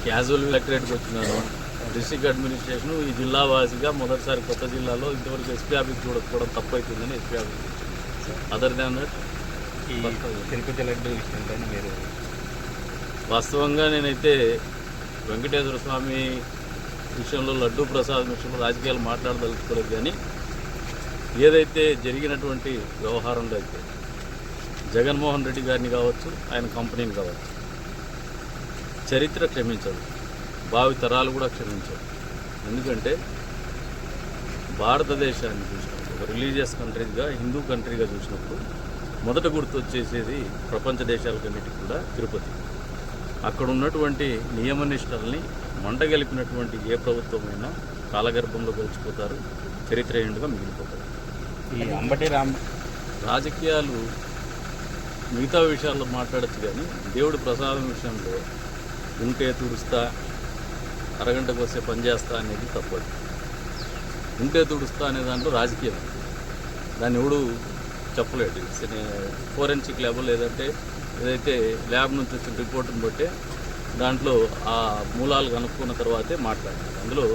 Casual కలెక్టరేట్కి వచ్చినాను. District administration ఈ జిల్లా వాసిగా మొదటిసారి కొత్త జిల్లాలో ఇంతవరకు ఎస్పీ ఆఫీస్ చూడకపోవడం తప్పైతుందని SP office other than that ఈ తిరుపతి లడ్డు విషయంలో మీరు వాస్తవంగా నేనైతే వెంకటేశ్వర స్వామి విషయంలో లడ్డూ ప్రసాదం విషయంలో రాజకీయాలు మాట్లాడదలుచుకోలేదు. కానీ ఏదైతే జరిగినటువంటి వ్యవహారంలో అయితే జగన్మోహన్ రెడ్డి గారిని కావచ్చు, ఆయన కంపెనీని కావచ్చు, చరిత్ర క్షమించదు, భావి తరాలు కూడా క్షమించవు. ఎందుకంటే భారతదేశాన్ని చూసినప్పుడు ఒక రిలీజియస్ కంట్రీగా, హిందూ కంట్రీగా చూసినప్పుడు మొదట గుర్తు వచ్చేసేది ప్రపంచ దేశాలకన్నిటికీ కూడా తిరుపతి. అక్కడ ఉన్నటువంటి నియమనిష్టల్ని మంటగలిపినటువంటి ఏ ప్రభుత్వమైనా కాలగర్భంలో గడిచిపోతారు, చరిత్రహీనుడుగా మిగిలిపోతారు. ఈ అంబటి రాజకీయాలు మిగతా విషయాల్లో మాట్లాడచ్చు, కానీ దేవుడి ప్రసాదం విషయంలో ఉంటే తుడుస్తా, అరగంటకు వస్తే పని చేస్తా అనేది తప్పదు. ఉంటే తుడుస్తా అనే దాంట్లో రాజకీయం, దాన్ని ఎవడు చెప్పలేడు. ఫోరెన్సిక్ ల్యాబ్ లేదంటే ఏదైతే ల్యాబ్ నుంచి వచ్చిన రిపోర్ట్ని బట్టే దాంట్లో ఆ మూలాలు కనుక్కున్న తర్వాతే మాట్లాడాలి. అందులో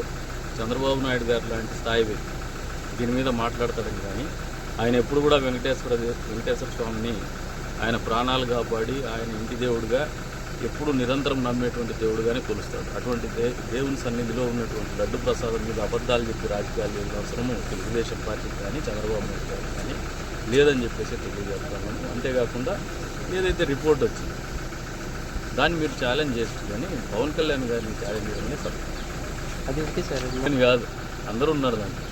చంద్రబాబు నాయుడు గారు లాంటి స్థాయి వ్యక్తి దీని మీద మాట్లాడతాడని, కానీ ఆయన ఎప్పుడు కూడా వెంకటేశ్వర స్వామిని ఆయన ప్రాణాలు కాపాడి ఆయన ఇంటి దేవుడిగా ఎప్పుడు నిరంతరం నమ్మేటువంటి దేవుడుగానే కొలుస్తాడు. అటువంటి దేవుని సన్నిధిలో ఉన్నటువంటి లడ్డు ప్రసాదం మీద అబద్ధాలు చెప్పి రాజకీయాలు చేసిన అవసరము తెలుగుదేశం పార్టీకి కానీ చంద్రబాబు నాయుడు గారికి కానీ లేదని చెప్పేసి తెలియజేస్తాను. అంతేకాకుండా ఏదైతే రిపోర్ట్ వచ్చింది దాన్ని మీరు ఛాలెంజ్ చేస్తుంది, కానీ పవన్ కళ్యాణ్ గారిని ఛాలెంజ్ చేయడమే తప్పు. అది ఓకే సార్ కాదు, అందరూ ఉన్నారు దాంట్లో.